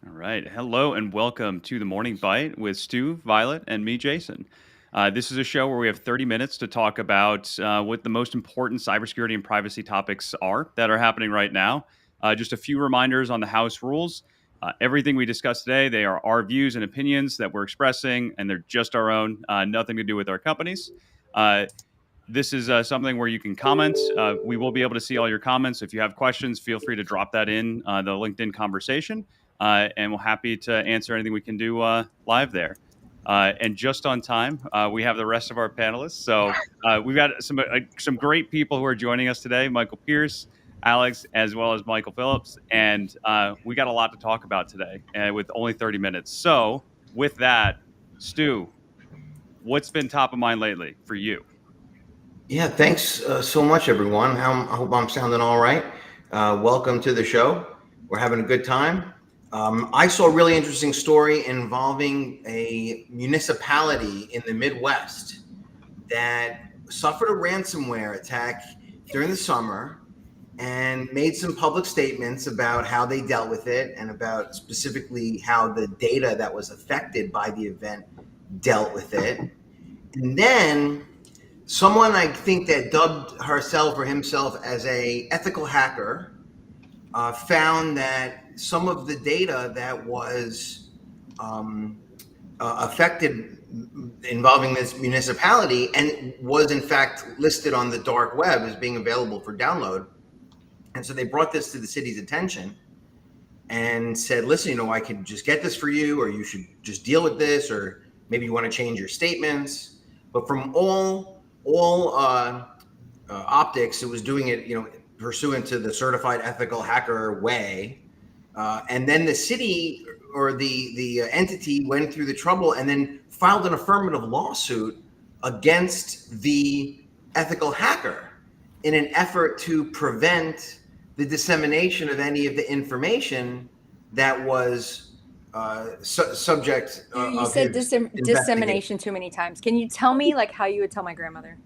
All right. Hello and welcome to the Morning Bite with Stu, Violet, and me, Jason. This is a show where we have 30 minutes to talk about what the most important cybersecurity and privacy topics are that are happening right now. Just a few reminders on the house rules. Everything we discuss today, they are our views and opinions that we're expressing, and they're just our own, nothing to do with our companies. Uh, this is something where you can comment. We will be able to see all your comments. If you have questions, feel free to drop that in the LinkedIn conversation, and we're happy to answer anything we can do live there. And just on time, we have the rest of our panelists. So we've got some great people who are joining us today: Michael Pierce, Alex, as well as Michael Phillips, and we got a lot to talk about today, with only 30 minutes. So with that, Stu, what's been top of mind lately for you? Yeah, thanks so much, everyone. I hope I'm sounding all right. Welcome to the show. We're having a good time. I saw a really interesting story involving a municipality in the Midwest that suffered a ransomware attack during the summer and made some public statements about how they dealt with it and about specifically how the data that was affected by the event dealt with it. And then someone, I think, that dubbed herself or himself as a ethical hacker found that some of the data that was affected involving this municipality and was in fact listed on the dark web as being available for download. And so they brought this to the city's attention and said, listen, I could just get this for you, or you should just deal with this, or maybe you want to change your statements. But from all optics, it was doing it, pursuant to the certified ethical hacker way. And then the city or the entity went through the trouble and then filed an affirmative lawsuit against the ethical hacker in an effort to prevent the dissemination of any of the information that was subject You said dissemination too many times. Can you tell me how you would tell my grandmother?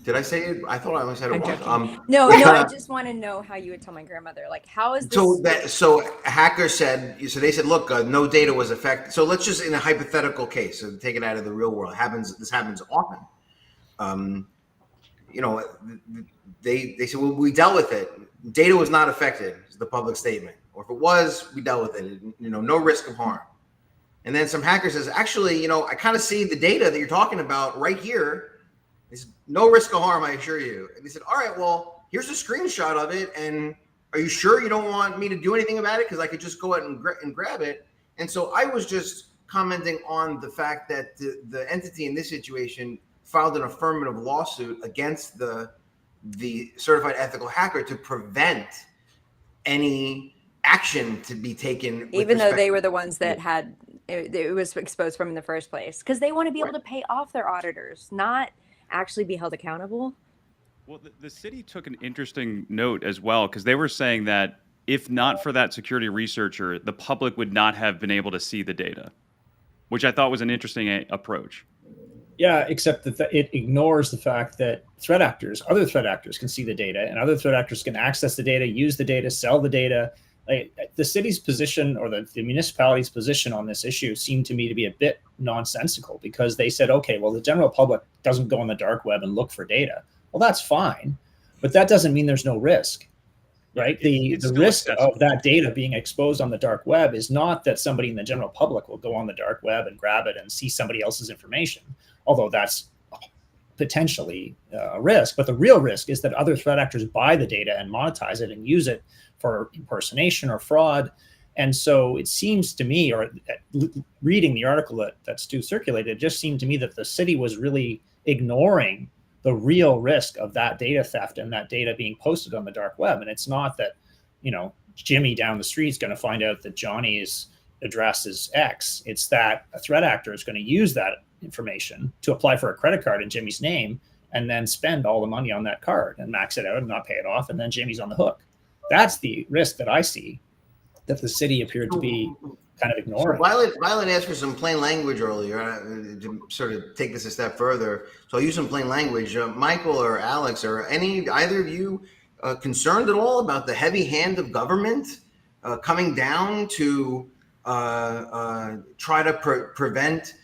Did I say it? I thought I only said it once. No, I just want to know how you would tell my grandmother. How is this? So hacker said, they said, look, no data was affected. So let's just, in a hypothetical case, so take it out of the real world. This happens often. They said, well, we dealt with it. Data was not affected, is the public statement. Or if it was, we dealt with it. No risk of harm. And then some hacker says, actually, I kind of see the data that you're talking about right here. There's no risk of harm, I assure you. And they said, all right, well, here's a screenshot of it. And are you sure you don't want me to do anything about it? Because I could just go out and grab it. And so I was just commenting on the fact that the entity in this situation filed an affirmative lawsuit against the certified ethical hacker to prevent any action to be taken. Even though they were the ones that had it was exposed from in the first place. Because they want to be able to pay off their auditors, not actually be held accountable. Well, the city took an interesting note as well, because they were saying that if not for that security researcher, the public would not have been able to see the data, which I thought was an interesting approach. Yeah, except that it ignores the fact that other threat actors can see the data, and other threat actors can access the data, use the data, sell the data. The city's position, or the municipality's position on this issue, seemed to me to be a bit nonsensical, because they said, okay, well, the general public doesn't go on the dark web and look for data. Well, that's fine, but that doesn't mean there's no risk, right? The risk of that data being exposed on the dark web is not that somebody in the general public will go on the dark web and grab it and see somebody else's information, although that's potentially a risk. But the real risk is that other threat actors buy the data and monetize it and use it for impersonation or fraud. And so it seems to me, or reading the article that Stu circulated, it just seemed to me that the city was really ignoring the real risk of that data theft and that data being posted on the dark web. And it's not that, Jimmy down the street is going to find out that Johnny's address is X. It's that a threat actor is going to use that information to apply for a credit card in Jimmy's name and then spend all the money on that card and max it out and not pay it off. And then Jimmy's on the hook. That's the risk that I see that the city appeared to be kind of ignoring. So Violet asked for some plain language earlier to sort of take this a step further. So I'll use some plain language. Michael or Alex, or either of you concerned at all about the heavy hand of government coming down to try to prevent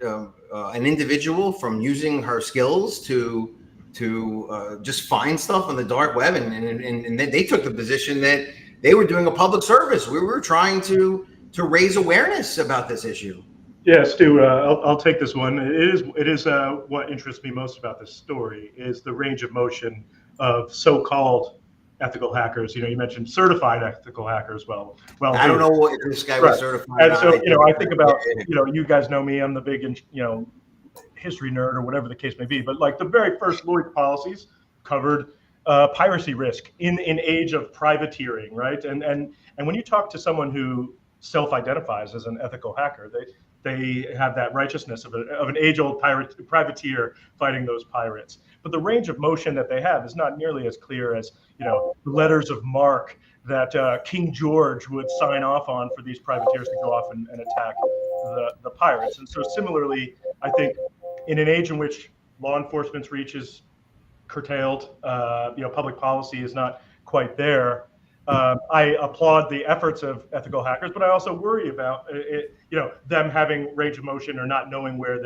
an individual from using her skills to just find stuff on the dark web, and they took the position that they were doing a public service. We were trying to raise awareness about this issue. Yeah, Stu, I'll take this one. It is what interests me most about this story is the range of motion of so-called ethical hackers. You mentioned certified ethical hackers. Well, I don't know if this guy was certified. And so, I think about, you guys know me. I'm the big, history nerd or whatever the case may be. But like the very first Lloyd policies covered piracy risk in an age of privateering, right? And when you talk to someone who self-identifies as an ethical hacker, they have that righteousness of an age-old privateer fighting those pirates. But the range of motion that they have is not nearly as clear as the letters of marque that King George would sign off on for these privateers to go off and attack the pirates. And so similarly, I think in an age in which law enforcement's reach is curtailed, public policy is not quite there. I applaud the efforts of ethical hackers, but I also worry about them having range of motion or not knowing where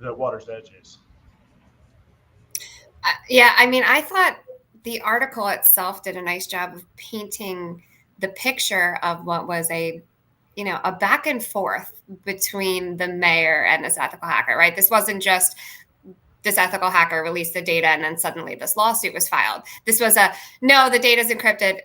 the water's edge is. Yeah, I mean, I thought the article itself did a nice job of painting the picture of what was a back and forth between the mayor and this ethical hacker, right? This wasn't just this ethical hacker released the data and then suddenly this lawsuit was filed. This was no, the data's encrypted.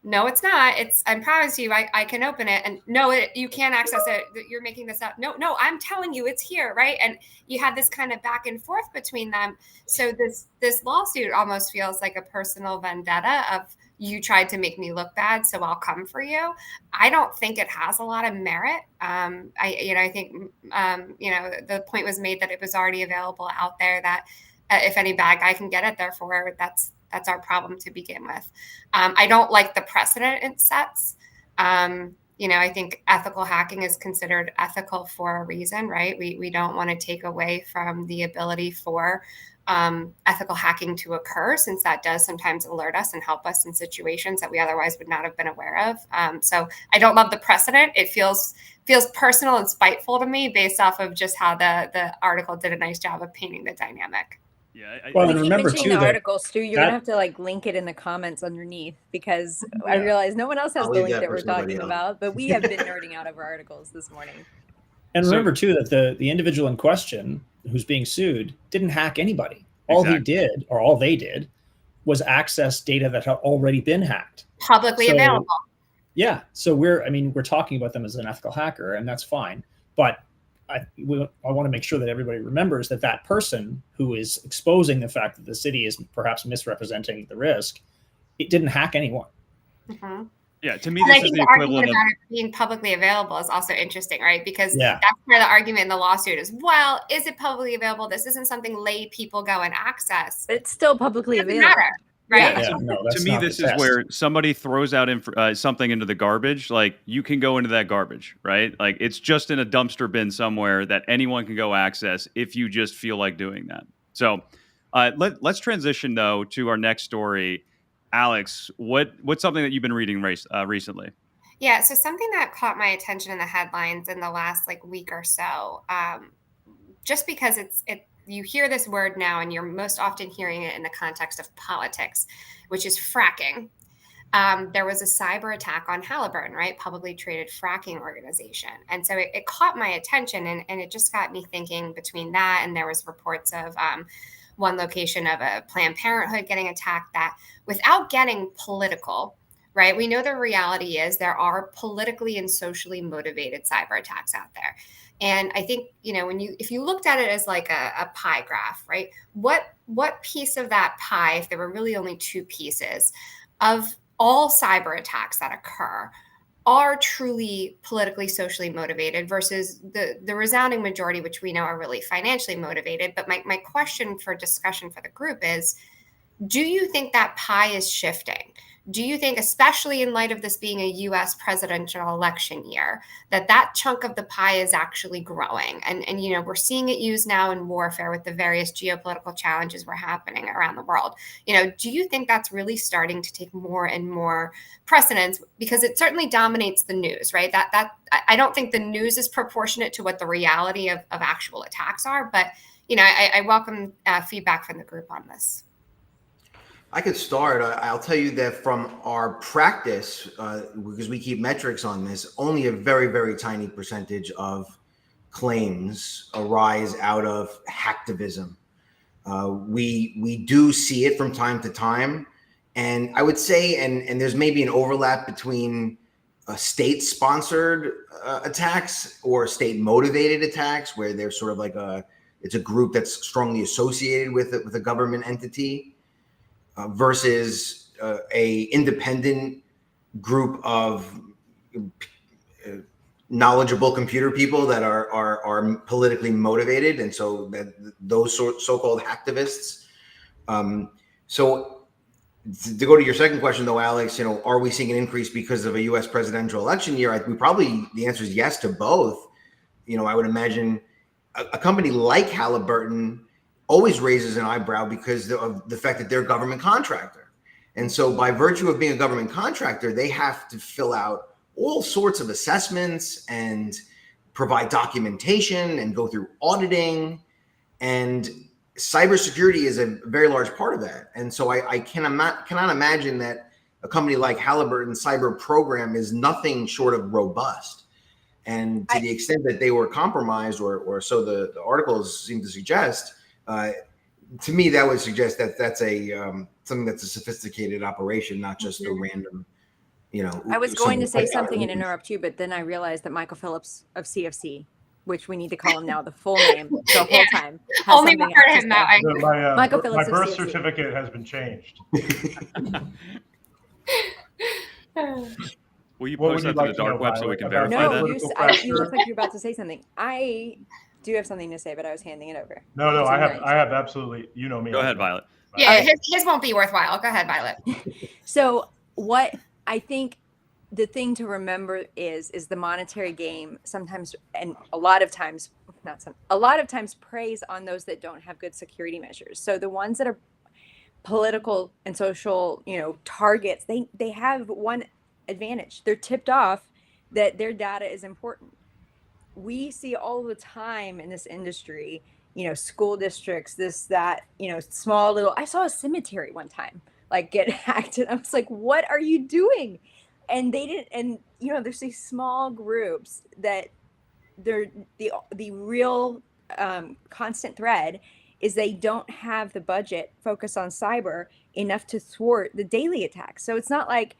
No, it's not. I promise you, I can open it. And no, you can't access it. You're making this up. No, I'm telling you it's here, right? And you had this kind of back and forth between them. So this lawsuit almost feels like a personal vendetta of you tried to make me look bad, so I'll come for you. I don't think it has a lot of merit. I think the point was made that it was already available out there, that if any bad guy can get it, therefore that's our problem to begin with. I don't like the precedent it sets. I think ethical hacking is considered ethical for a reason, right? We don't want to take away from the ability for ethical hacking to occur, since that does sometimes alert us and help us in situations that we otherwise would not have been aware of. So I don't love the precedent. It feels personal and spiteful to me based off of just how the article did a nice job of painting the dynamic. Yeah. Well, and remember too, the article, Stu, you're gonna have to link it in the comments underneath, because I realize no one else has the link that we're talking about, but we have been nerding out over articles this morning. And remember too that the individual in question who's being sued didn't hack anybody. All he did, or all they did, was access data that had already been hacked, publicly available. Yeah, so we're talking about them as an ethical hacker, and that's fine. But I want to make sure that everybody remembers that person who is exposing the fact that the city is perhaps misrepresenting the risk, it didn't hack anyone. Mm-hmm. Yeah, to me, this is the equivalent of it being publicly available is also interesting, right? Because that's where the argument in the lawsuit is, well, is it publicly available? This isn't something lay people go and access. But it's still publicly available. Matter, right? Yeah. To me, this is where somebody throws out something into the garbage. Like, you can go into that garbage, right? Like, it's just in a dumpster bin somewhere that anyone can go access if you just feel like doing that. So let's transition, though, to our next story. Alex, what's something that you've been reading recently? Yeah, so something that caught my attention in the headlines in the last week or so, just because you hear this word now and you're most often hearing it in the context of politics, which is fracking. There was a cyber attack on Halliburton, right? Publicly traded fracking organization. And so it caught my attention, and it just got me thinking between that, and there was reports of one location of a Planned Parenthood getting attacked, that without getting political, right? We know the reality is there are politically and socially motivated cyber attacks out there. And I think, if you looked at it as like a pie graph, right? What piece of that pie, if there were really only two pieces of all cyber attacks that occur, are truly politically, socially motivated versus the resounding majority, which we know are really financially motivated. But my question for discussion for the group is, do you think that pie is shifting? do you think, especially in light of this being a US presidential election year, that chunk of the pie is actually growing? And you know, we're seeing it used now in warfare with the various geopolitical challenges we're happening around the world. You know, do you think that's really starting to take more and more precedence? Because it certainly dominates the news, right? That I don't think the news is proportionate to what the reality of actual attacks are. But, you know, I welcome feedback from the group on this. I could start. I'll tell you that from our practice, because we keep metrics on this, only a very, very tiny percentage of claims arise out of hacktivism. We do see it from time to time. And I would say, and there's maybe an overlap between state-sponsored attacks or state-motivated attacks, where there's sort of like it's a group that's strongly associated with a government entity. Versus a independent group of knowledgeable computer people that are politically motivated, and so that those so-called hacktivists. So to go to your second question, though, Alex, you know, are we seeing an increase because of a U.S. presidential election year? The answer is yes to both. You know, I would imagine a company like Halliburton always raises an eyebrow because of the fact that they're a government contractor. And so by virtue of being a government contractor, they have to fill out all sorts of assessments and provide documentation and go through auditing. And cybersecurity is a very large part of that. And so I cannot imagine that a company like Halliburton's cyber program is nothing short of robust. And to the extent that they were compromised, or so the articles seem to suggest, to me, that would suggest that that's something that's a sophisticated operation, not just a random, you know. I was going to say something and interrupt you, but then I realized that Michael Phillips of CFC, which we need to call him now the full name the whole time. Only heard him now. Michael Phillips. My birth certificate has been changed. Will you post that to the dark web so we can verify that? You look like you're about to say something. I do have something to say, but I was handing it over. No, I have absolutely, you know me. Go ahead, Violet. Yeah, his won't be worthwhile. Go ahead, Violet. So what I think the thing to remember is the monetary game sometimes, and a lot of times preys on those that don't have good security measures. So the ones that are political and social, you know, targets, they have one advantage. They're tipped off that their data is important. We see all the time in this industry, you know, school districts, that, you know, small little, I saw a cemetery one time, like, get hacked. And I was like, what are you doing? And they didn't, and, you know, there's these small groups that they're the real constant thread is they don't have the budget focused on cyber enough to thwart the daily attacks. So it's not like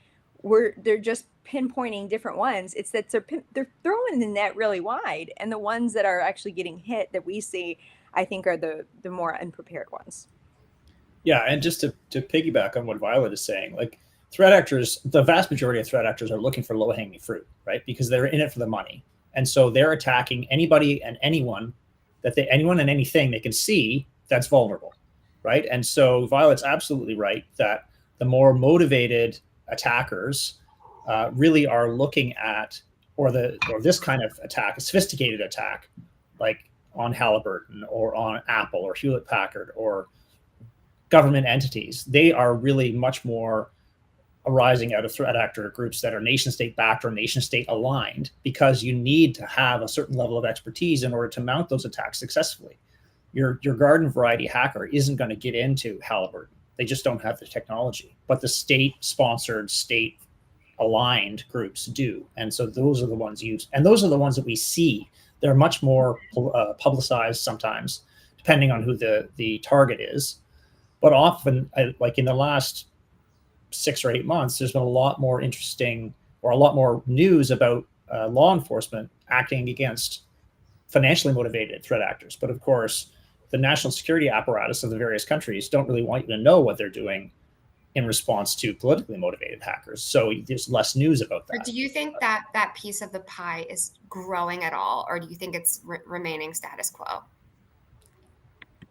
they're just pinpointing different ones. It's that they're throwing the net really wide, and the ones that are actually getting hit that we see, I think, are the more unprepared ones. Yeah, and just to piggyback on what Violet is saying, like, threat actors, the vast majority of threat actors are looking for low-hanging fruit, right? Because they're in it for the money, and so they're attacking anybody and anyone and anything they can see that's vulnerable, right? And so Violet's absolutely right that the more motivated attackers really are looking at, or this kind of attack, a sophisticated attack, like on Halliburton or on Apple or Hewlett Packard or government entities, they are really much more arising out of threat actor groups that are nation state backed or nation state aligned, because you need to have a certain level of expertise in order to mount those attacks successfully. Your garden variety hacker isn't going to get into Halliburton. They just don't have the technology, but the state-sponsored, state-aligned groups do. And so those are the ones used. And those are the ones that we see. They're much more publicized sometimes, depending on who the target is. But often, like in the last 6 or 8 months, there's been a lot more interesting, or a lot more news about law enforcement acting against financially motivated threat actors. But of course, the national security apparatus of the various countries don't really want you to know what they're doing in response to politically motivated hackers. So there's less news about that. But do you think that piece of the pie is growing at all, or do you think it's remaining status quo?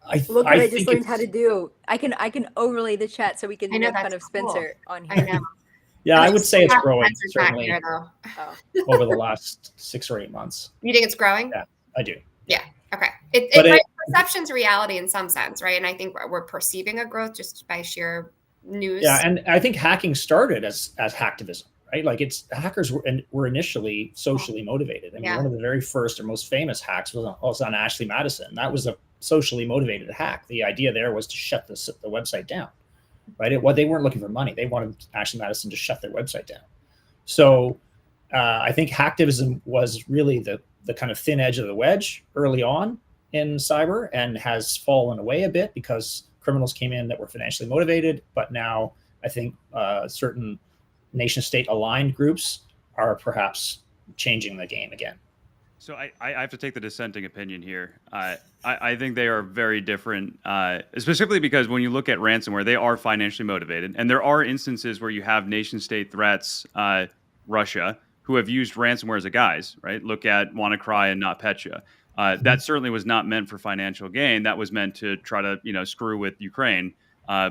I just learned how to do. I can overlay the chat so we can make fun of Spencer on here. I know. Yeah, I would say it's That growing, answer's not certainly here, though. Oh, over the last 6 or 8 months. You think it's growing? Yeah, I do. Yeah. Okay. But it- Perception's reality in some sense, right? And I think we're perceiving a growth just by sheer news. Yeah, and I think hacking started as hacktivism, right? Like hackers were initially socially motivated. I mean, Yeah. one of the very first or most famous hacks was on Ashley Madison. That was a socially motivated hack. The idea there was to shut the website down, right? They weren't looking for money. They wanted Ashley Madison to shut their website down. So I think hacktivism was really the kind of thin edge of the wedge early on in cyber, and has fallen away a bit because criminals came in that were financially motivated. But now I think certain nation state aligned groups are perhaps changing the game again. So I have to take the dissenting opinion here. I think they are very different, specifically because when you look at ransomware, they are financially motivated. And there are instances where you have nation state threats, Russia, who have used ransomware as a guise, right? Look at WannaCry and NotPetya. That certainly was not meant for financial gain. That was meant to try to, screw with Ukraine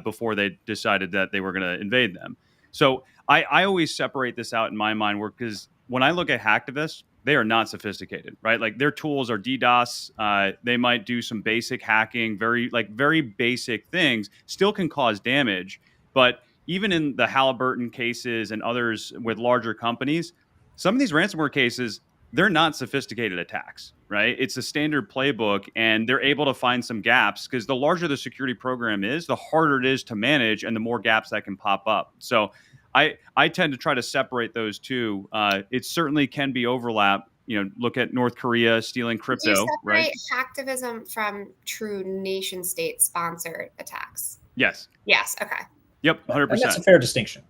before they decided that they were going to invade them. So I always separate this out in my mind, because when I look at hacktivists, they are not sophisticated, right? Like their tools are DDoS. They might do some basic hacking, very basic things, still can cause damage. But even in the Halliburton cases and others with larger companies, some of these ransomware cases, they're not sophisticated attacks, right? It's a standard playbook, and they're able to find some gaps, because the larger the security program is, the harder it is to manage and the more gaps that can pop up. So I tend to try to separate those two. It certainly can be overlap. Look at North Korea stealing crypto, Do you right? separate hacktivism from true nation state sponsored attacks? Yes. Yes. Okay. Yep, 100%. And that's a fair distinction.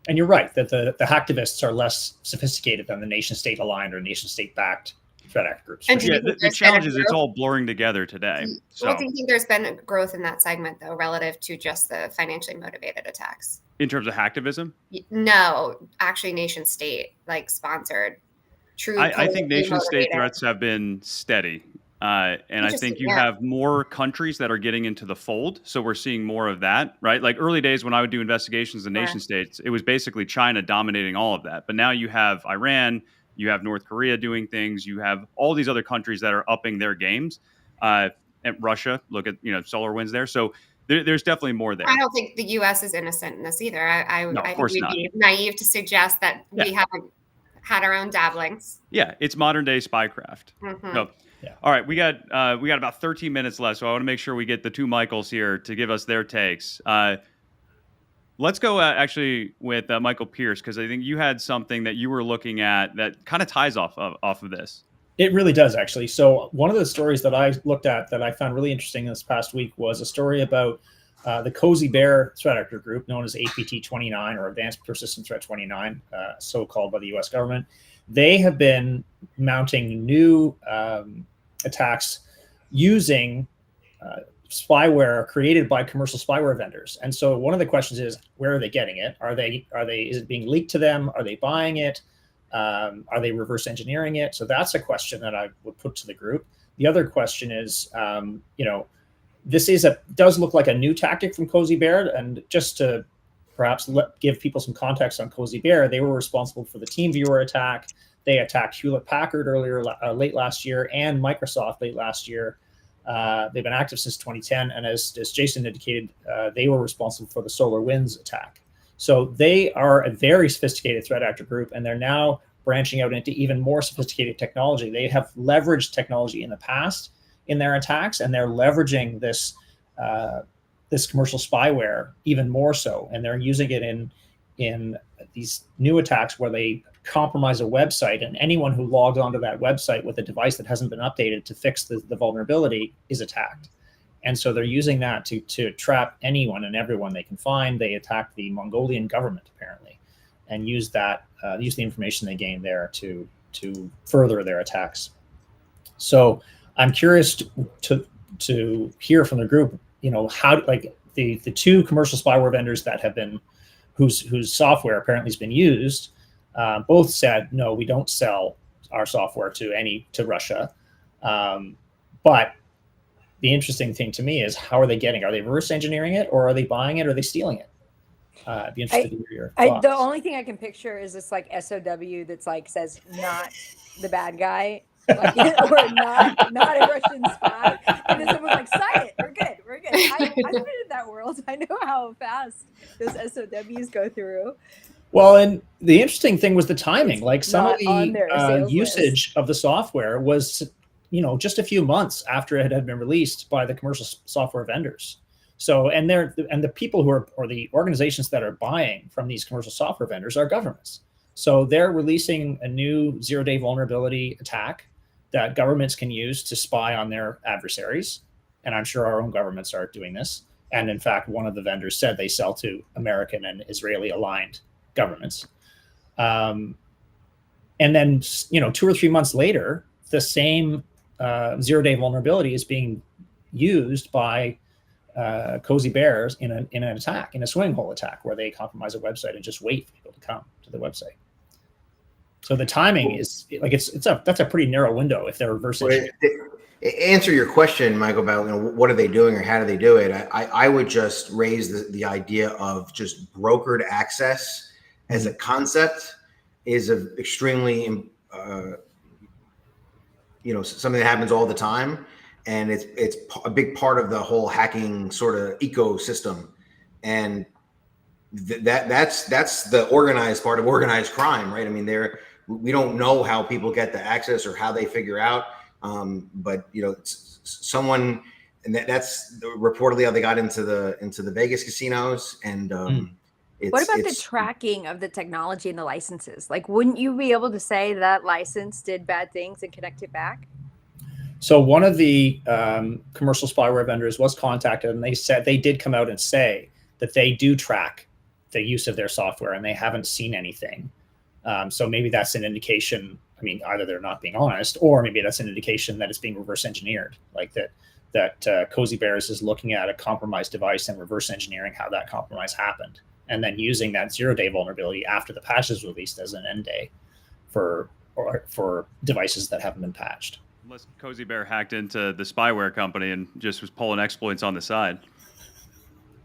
And you're right that the hacktivists are less sophisticated than the nation state aligned or nation state backed threat actor groups. And Yeah, the challenge is it's all blurring together today. So, Well, do you think there's been a growth in that segment, though, relative to just the financially motivated attacks? in terms of hacktivism, No, actually, nation state like sponsored. True. I think nation state motivated. threats have been steady. And I think you have more countries that are getting into the fold. So we're seeing more of that, right? Like early days when I would do investigations in nation states, it was basically China dominating all of that. But now you have Iran, you have North Korea doing things, you have all these other countries that are upping their games. And Russia, look at, SolarWinds there. So there's definitely more there. I don't think the U.S. is innocent in this either. I of course think not. we'd be naive to suggest that we haven't had our own dabblings. Yeah, it's modern day spycraft. Mhm. So, all right, we got about 13 minutes left, so I want to make sure we get the two Michaels here to give us their takes. Let's go actually with Michael Pierce, because I think you had something that you were looking at that kind of ties off of this. It really does, actually. So one of the stories that I looked at that I found really interesting this past week was a story about the Cozy Bear threat actor group, known as APT-29 or Advanced Persistent Threat 29, so called by the U.S. government. They have been mounting new attacks using spyware created by commercial spyware vendors. And so one of the questions is, where are they getting it? Is it being leaked to them? Are they buying it? Are they reverse engineering it? So that's a question that I would put to the group. The other question is, this does look like a new tactic from Cozy Bear. And just to perhaps give people some context on Cozy Bear, they were responsible for the TeamViewer attack. They attacked Hewlett Packard late last year, and Microsoft late last year. They've been active since 2010. And as Jason indicated, they were responsible for the SolarWinds attack. So they are a very sophisticated threat actor group, and they're now branching out into even more sophisticated technology. They have leveraged technology in the past in their attacks, and they're leveraging this commercial spyware even more so. And they're using it in these new attacks where they compromise a website, and anyone who logs onto that website with a device that hasn't been updated to fix the vulnerability is attacked. And so they're using that to trap anyone and everyone they can find. They attack the Mongolian government, apparently, and use the information they gain there to further their attacks. So I'm curious to hear from the group, how, like, the two commercial spyware vendors that have been, whose software apparently has been used, both said, no, we don't sell our software to Russia. But the interesting thing to me is, how are they getting? Are they reverse engineering it, or are they buying it, or are they stealing it? I'd be interested to hear your the thoughts. only thing I can picture is this like SOW that's like says not the bad guy, like or not a Russian spy, and then someone's like, sign it, we're good. I've been in that world. I know how fast those SOWs go through. Well, and the interesting thing was the timing. It's like some of not on their the sales usage of the software was, just a few months after it had been released by the commercial software vendors. So, and the people who are, or the organizations that are buying from these commercial software vendors are governments. So they're releasing a new zero-day vulnerability attack that governments can use to spy on their adversaries. And I'm sure our own governments are doing this. And in fact, one of the vendors said they sell to American and Israeli aligned governments. And then, 2 or 3 months later, the same zero-day vulnerability is being used by cozy bears in an attack, in a swing hole attack, where they compromise a website and just wait for people to come to the website. So the timing is like that's a pretty narrow window if they're reverse engineering. Answer your question, Michael, about what are they doing or how do they do it? I would just raise the idea of just brokered access as a concept is extremely something that happens all the time, and it's a big part of the whole hacking sort of ecosystem, and that's the organized part of organized crime, right? I mean, we don't know how people get the access or how they figure out, but it's someone, and that's reportedly how they got into the Vegas casinos, and what about the tracking of the technology and the licenses? Like, wouldn't you be able to say that license did bad things and connect it back? So one of the commercial spyware vendors was contacted, and they said they did come out and say that they do track the use of their software and they haven't seen anything. So maybe that's an indication. I mean, either they're not being honest, or maybe that's an indication that it's being reverse engineered, like that Cozy Bears is looking at a compromised device and reverse engineering how that compromise happened, and then using that zero-day vulnerability after the patch is released as an end day for devices that haven't been patched. Unless Cozy Bear hacked into the spyware company and just was pulling exploits on the side.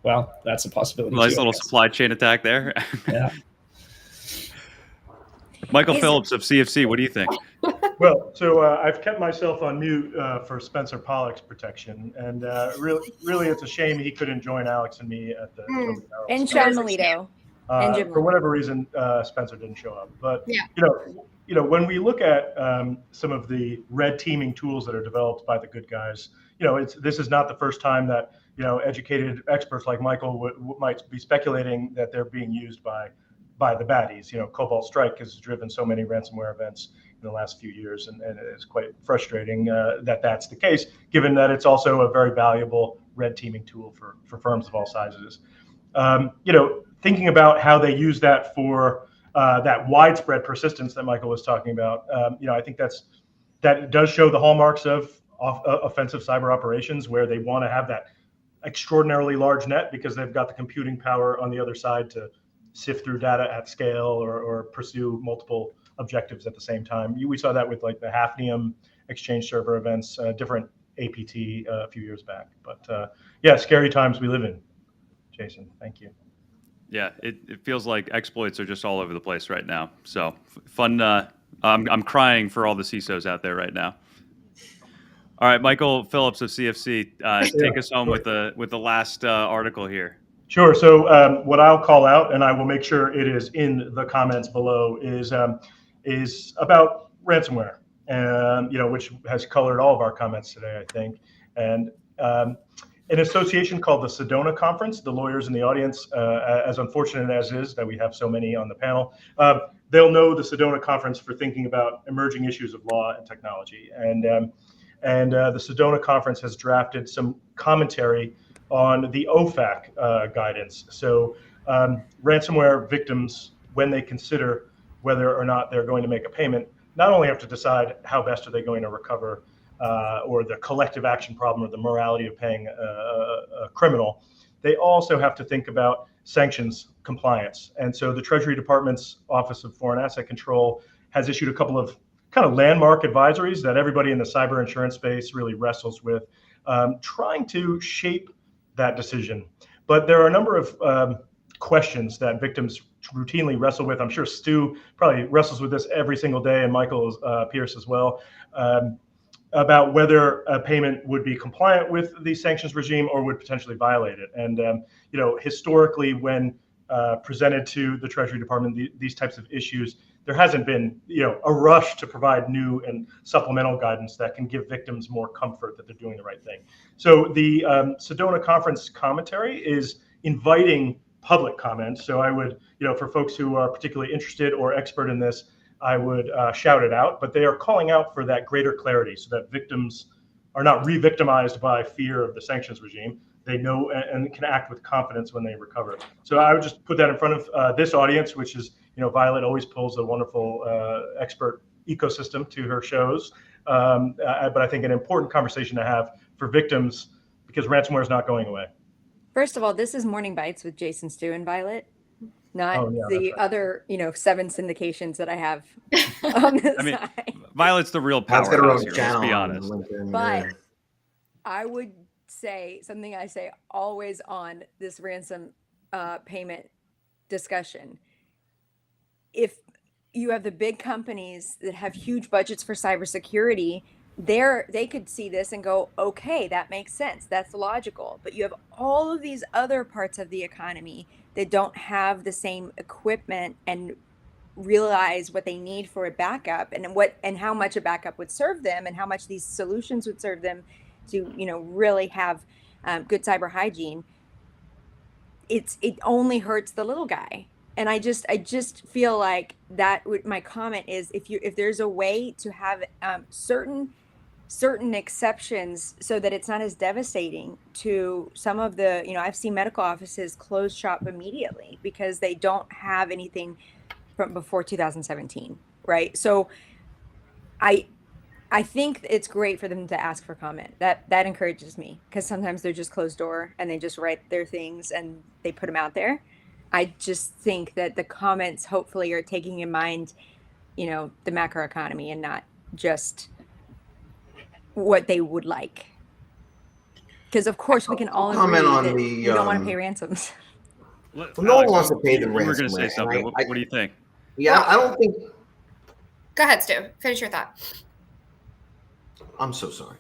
Well, that's a possibility. Nice little supply chain attack there. Yeah. Michael Phillips of CFC, what do you think? Well, so I've kept myself on mute for Spencer Pollock's protection, and really, it's a shame he couldn't join Alex and me at the and Sean Melito. For whatever reason, Spencer didn't show up. But Yeah. When we look at some of the red teaming tools that are developed by the good guys, this is not the first time that educated experts like Michael might be speculating that they're being used by the baddies. Cobalt Strike has driven so many ransomware events in the last few years, and it's quite frustrating that that's the case, given that it's also a very valuable red teaming tool for firms of all sizes. Thinking about how they use that for that widespread persistence that Michael was talking about, I think that does show the hallmarks of offensive cyber operations, where they want to have that extraordinarily large net because they've got the computing power on the other side to sift through data at scale or pursue multiple objectives at the same time. We saw that with like the Hafnium exchange server events, different APT a few years back. But scary times we live in. Jason, thank you. Yeah, it feels like exploits are just all over the place right now. So fun. I'm crying for all the CISOs out there right now. All right, Michael Phillips of CFC, take us home with the last article here. Sure. So what I'll call out, and I will make sure it is in the comments below, is about ransomware, which has colored all of our comments today, I think. And an association called the Sedona Conference, the lawyers in the audience, as unfortunate as is that we have so many on the panel, they'll know the Sedona Conference for thinking about emerging issues of law and technology. And the Sedona Conference has drafted some commentary on the OFAC guidance. So ransomware victims, when they consider whether or not they're going to make a payment, not only have to decide how best are they going to recover or the collective action problem or the morality of paying a criminal, they also have to think about sanctions compliance. And so the Treasury Department's Office of Foreign Asset Control has issued a couple of kind of landmark advisories that everybody in the cyber insurance space really wrestles with, trying to shape that decision. But there are a number of questions that victims routinely wrestle with. I'm sure Stu probably wrestles with this every single day, and Michael Pierce as well, about whether a payment would be compliant with the sanctions regime or would potentially violate it. And historically, when presented to the Treasury Department, these types of issues, there hasn't been a rush to provide new and supplemental guidance that can give victims more comfort that they're doing the right thing. So the Sedona Conference commentary is inviting public comment. So I would, for folks who are particularly interested or expert in this, I would shout it out. But they are calling out for that greater clarity so that victims are not re-victimized by fear of the sanctions regime. They know and can act with confidence when they recover. So I would just put that in front of this audience, which is, Violet always pulls a wonderful expert ecosystem to her shows. But I think an important conversation to have for victims, because ransomware is not going away. First of all, this is Morning Bytes with Jason, Stu, and Violet, not the right. other, 7 syndications that I have on this side. Violet's the real powerhouse here, let's be honest. But I would say something I say always on this ransom payment discussion. If you have the big companies that have huge budgets for cybersecurity, they could see this and go, okay, that makes sense. That's logical. But you have all of these other parts of the economy that don't have the same equipment and realize what they need for a backup and how much a backup would serve them and how much these solutions would serve them to, really have good cyber hygiene. It only hurts the little guy. And I just feel like my comment is if there's a way to have certain exceptions so that it's not as devastating to some of the, I've seen medical offices close shop immediately because they don't have anything from before 2017, right? So I think it's great for them to ask for comment. That encourages me because sometimes they're just closed door and they just write their things and they put them out there. I just think that the comments hopefully are taking in mind, the macroeconomy and not just what they would like. Because of course we can all comment agree on that the, we don't want to pay ransoms. Well, no one wants to pay the You were going to ransomware, say something. and What do you think? Yeah, I don't think. Go ahead, Stu. Finish your thought. I'm so sorry.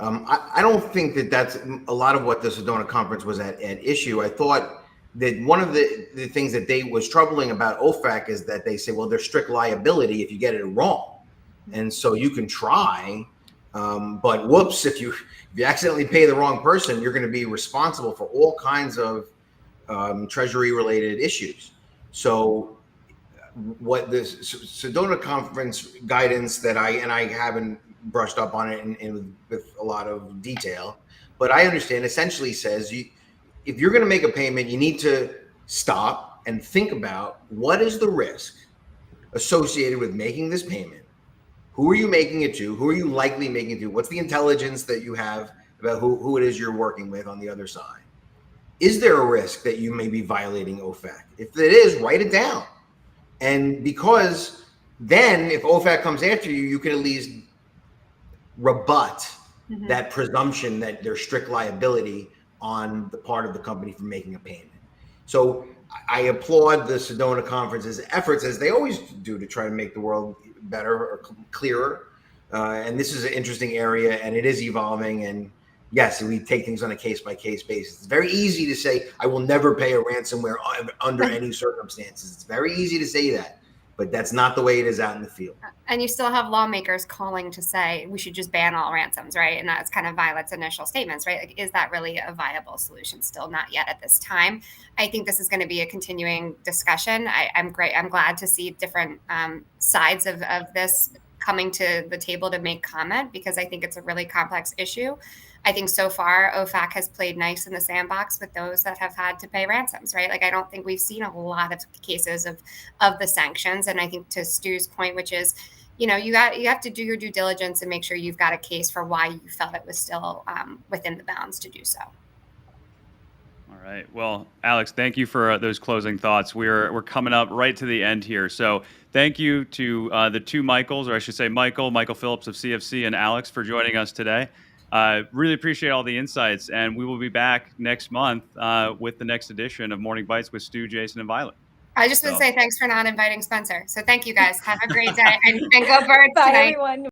I don't think that's a lot of what the Sedona Conference was at issue. I thought that one of the things that was troubling about OFAC is that they say, well, there's strict liability if you get it wrong. And so you can try, but whoops, if you accidentally pay the wrong person, you're going to be responsible for all kinds of treasury related issues. So what the Sedona Conference guidance that I haven't brushed up on it with a lot of detail, but I understand essentially says if you're going to make a payment, you need to stop and think about what is the risk associated with making this payment. Who are you making it to? Who are you likely making it to? What's the intelligence that you have about who it is you're working with on the other side? Is there a risk that you may be violating OFAC? If it is, write it down. And because then if OFAC comes after you, you can at least rebut that presumption that there's strict liability on the part of the company for making a payment. So I applaud the Sedona Conference's efforts, as they always do, to try to make the world better or clearer. And this is an interesting area, and it is evolving. And yes, we take things on a case-by-case basis. It's very easy to say, I will never pay a ransomware under any circumstances. It's very easy to say that, but that's not the way it is out in the field. And you still have lawmakers calling to say we should just ban all ransoms, right? And that's kind of Violet's initial statements, right? Like, is that really a viable solution? Still not yet at this time. I think this is going to be a continuing discussion. I'm glad to see different sides of this coming to the table to make comment, because I think it's a really complex issue. I think so far OFAC has played nice in the sandbox with those that have had to pay ransoms, right? Like, I don't think we've seen a lot of cases of the sanctions. And I think to Stu's point, which is, you have to do your due diligence and make sure you've got a case for why you felt it was still within the bounds to do so. All right. Well, Alex, thank you for those closing thoughts. We're coming up right to the end here. So thank you to the two Michaels, or I should say Michael Phillips of CFC, and Alex for joining us today. Really appreciate all the insights, and we will be back next month with the next edition of Morning Bites with Stu, Jason, and Violet. I just want to say thanks for not inviting Spencer. So thank you guys. Have a great day and go Birds Bye, tonight. everyone.